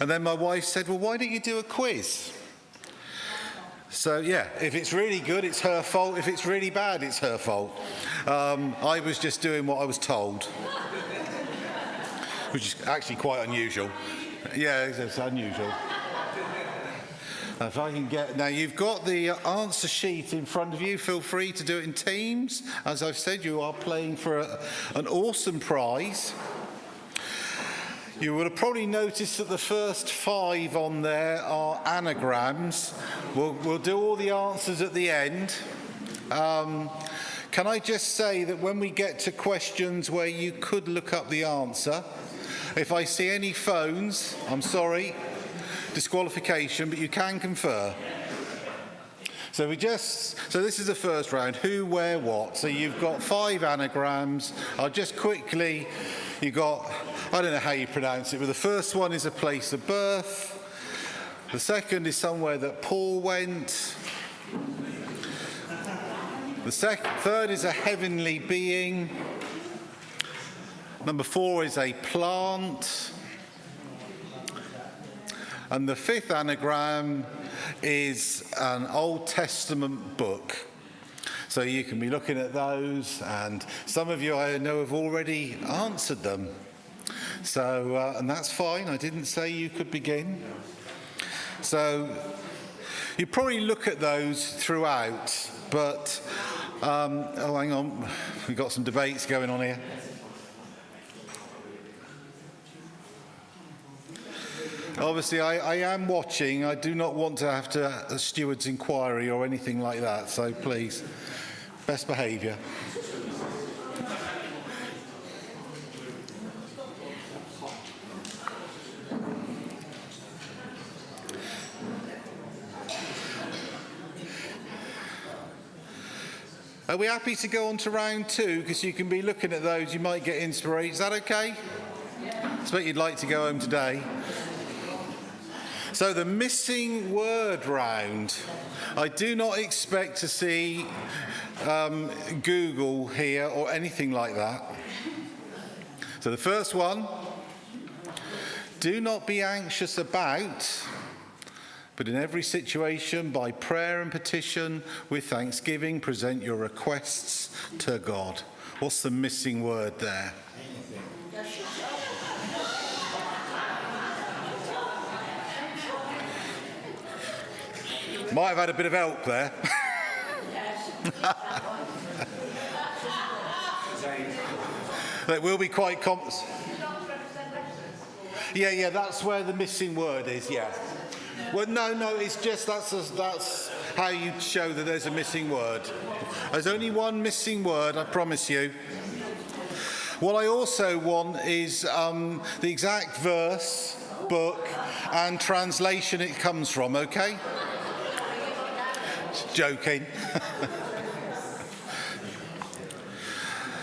And then my wife said, well, why don't you do a quiz? So, yeah, if it's really good, it's her fault. If it's really bad, it's her fault. I was just doing what I was told, which is actually quite unusual. Yeah, it's unusual. If I can get... Now, you've got the answer sheet in front of you. Feel free to do it in teams. As I've said, you are playing for an awesome prize. You would have probably noticed that the first 5 on there are anagrams. We'll do all the answers at the end. Can I just say that when we get to questions where you could look up the answer, if I see any phones, I'm sorry, disqualification, but you can confer. So this is the first round, who, where, what. So you've got 5 anagrams. I'll just quickly, you've got, I don't know how you pronounce it, but the first one is a place of birth. The second is somewhere that Paul went. The third is a heavenly being. Number 4 is a plant. And the 5th anagram is an Old Testament book. So you can be looking at those, and some of you I know have already answered them. So, and that's fine. I didn't say you could begin. So you probably look at those throughout, but, oh, hang on. We've got some debates going on here. Obviously, I am watching. I do not want to have a steward's inquiry or anything like that, so please, best behaviour. Are we happy to go on to round 2? Because you can be looking at those, you might get inspiration. Is that okay? I expect you'd like to go home today. So the missing word round. I do not expect to see Google here or anything like that. So the first one, do not be anxious about, but in every situation, by prayer and petition, with thanksgiving, present your requests to God. What's the missing word there? Might have had a bit of help there. It will be quite Yeah, that's where the missing word is, yeah. Well, no, it's just that's how you show that there's a missing word. There's only one missing word, I promise you. What I also want is the exact verse, book, and translation it comes from, okay? Joking.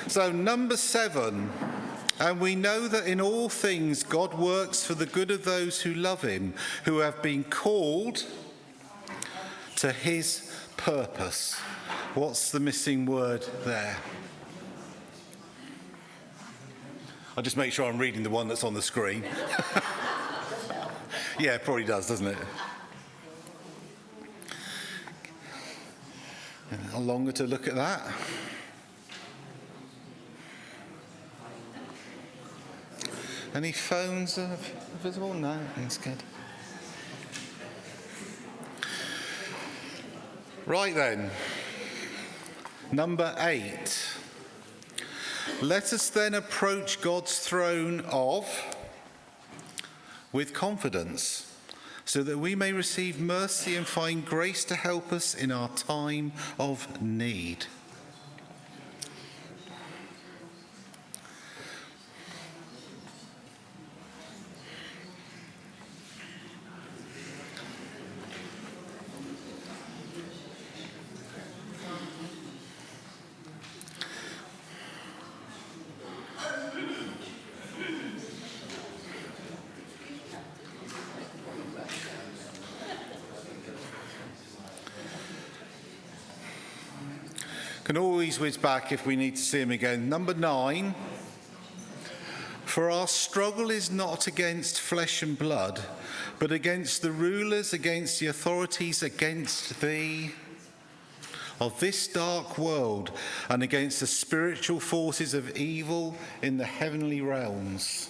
So number 7, and we know that in all things God works for the good of those who love him, who have been called to his purpose. What's the missing word there? I'll just make sure I'm reading the one that's on the screen. Yeah, it probably does, doesn't it? A little longer to look at that. Any phones visible? No, that's good. Right then, number 8. Let us then approach God's throne with confidence, so that we may receive mercy and find grace to help us in our time of need. Can always whiz back if we need to see him again. Number 9, For our struggle is not against flesh and blood, but against the rulers, against the authorities, against the of this dark world, and against the spiritual forces of evil in the heavenly realms.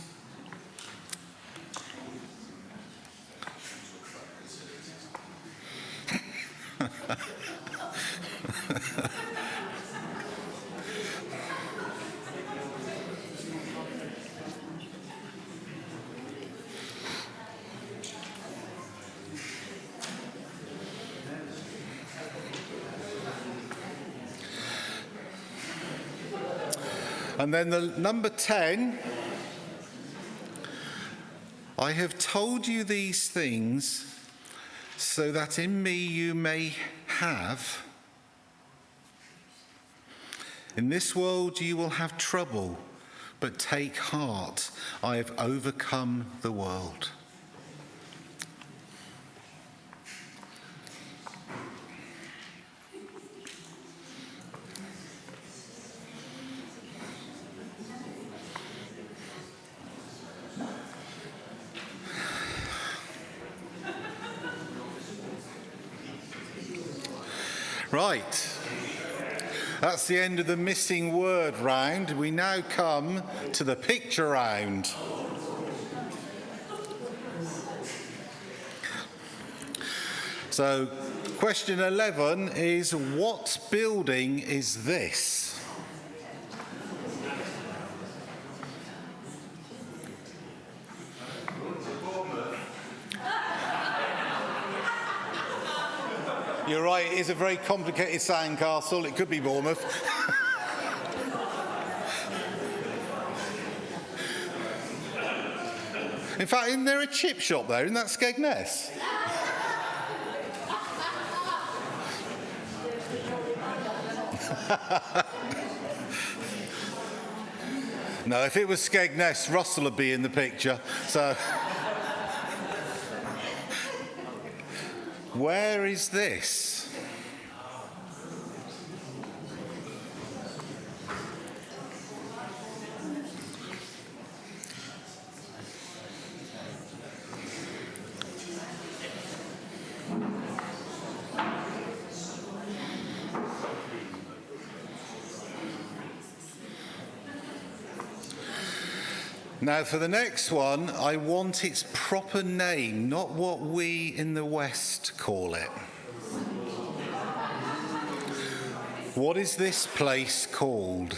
And then the number 10, I have told you these things so that in me you may have. In this world you will have trouble, but take heart, I have overcome the world. Right, that's the end of the missing word round. We now come to the picture round. So, question 11 is, what building is this? You're right, it is a very complicated sandcastle. It could be Bournemouth. In fact, isn't there a chip shop there? Isn't that Skegness? No, if it was Skegness, Russell would be in the picture. So, where is this? Now, for the next one, I want its proper name, not what we in the West call it. What is this place called?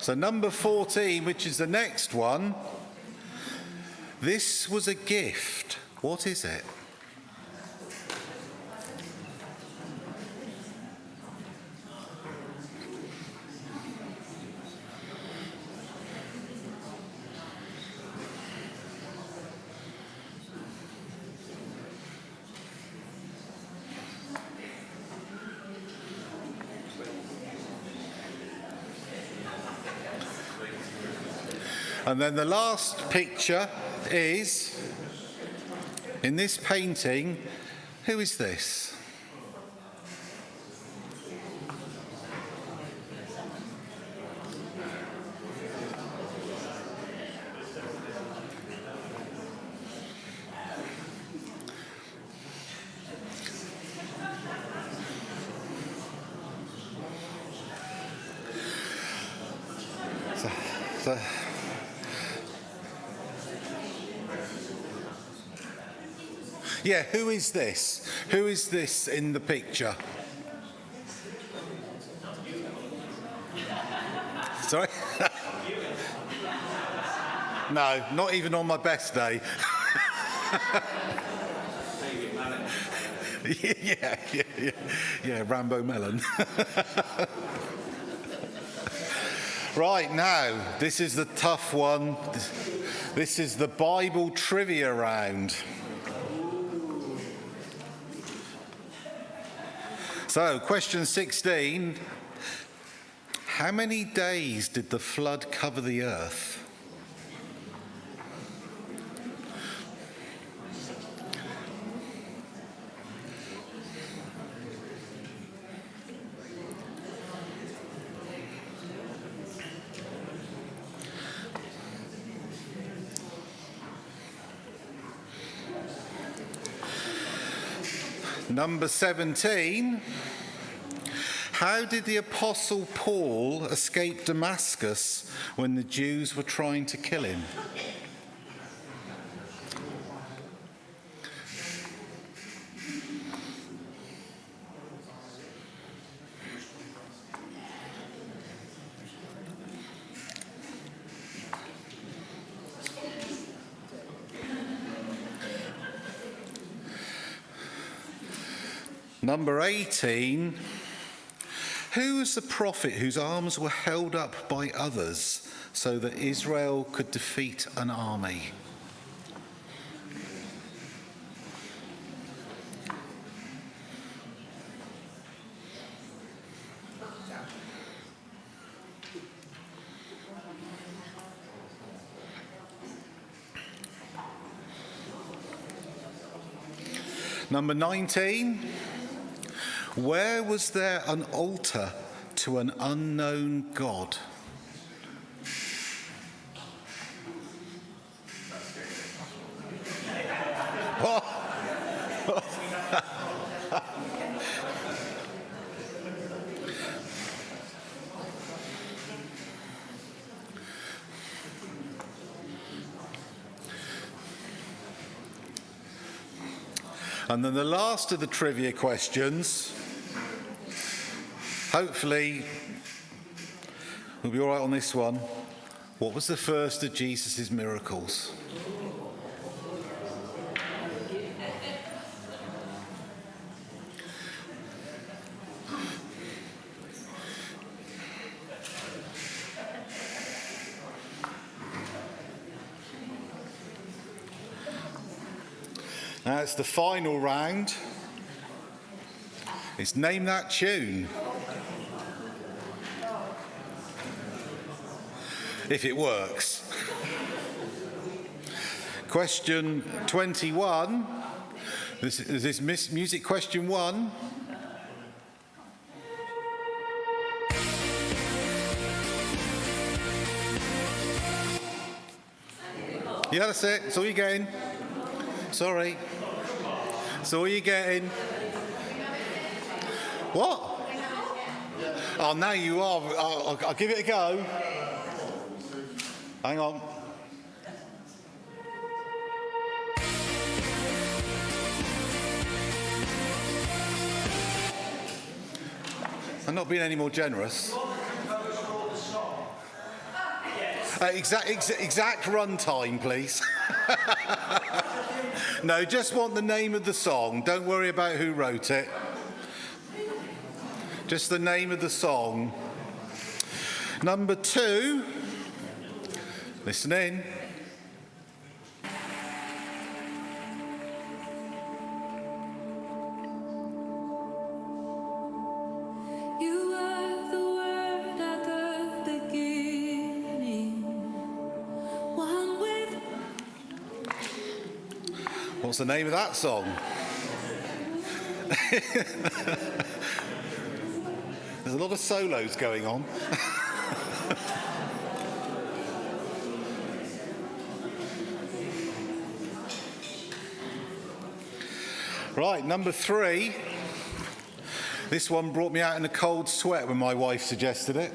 So number 14, which is the next one, this was a gift. What is it? And then the last picture is, in this painting, who is this? So yeah, who is this? Who is this in the picture? Sorry? No, not even on my best day. Yeah, Rambo Melon. Right, now, this is the tough one. This is the Bible trivia round. So, question 16. How many days did the flood cover the earth? Number 17. How did the Apostle Paul escape Damascus when the Jews were trying to kill him? Number 18. Who was the prophet whose arms were held up by others so that Israel could defeat an army? Number 19. Where was there an altar to an unknown God? And then the last of the trivia questions. Hopefully, we'll be all right on this one. What was the first of Jesus' miracles? Now it's the final round. It's Name That Tune. If it works. Question 21. This is music question 1. Yeah, that's it. That's all you're getting. Sorry. That's all you're getting. What? Oh, now you are. I'll give it a go. Hang on. I'm not being any more generous. Exact run time, please. No, just want the name of the song. Don't worry about who wrote it. Just the name of the song. Number 2. Listen in. You were the word at the beginning, one with. What's the name of that song? There's a lot of solos going on. Right, number 3. This one brought me out in a cold sweat when my wife suggested it.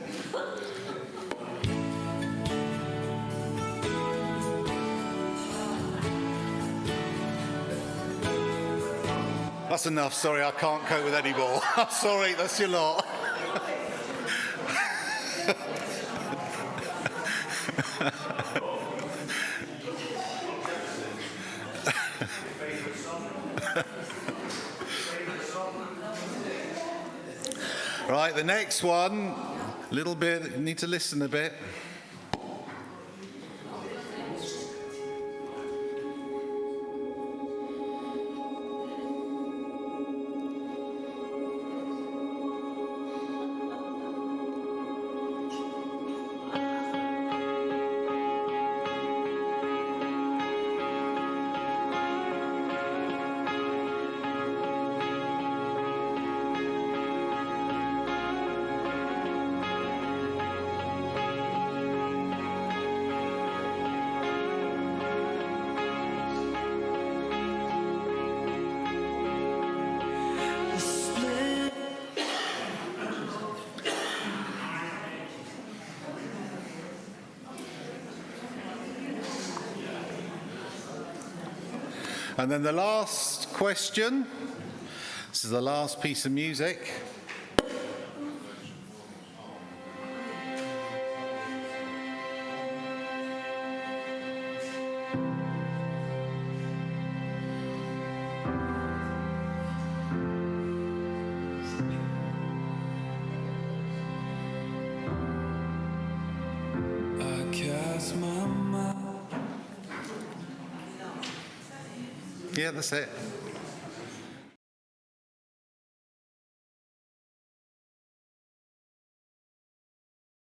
That's enough, sorry, I can't cope with any more. I'm sorry, that's your lot. Right, the next one, a little bit, you need to listen a bit. And then the last question. This is the last piece of music. Yeah, that's it.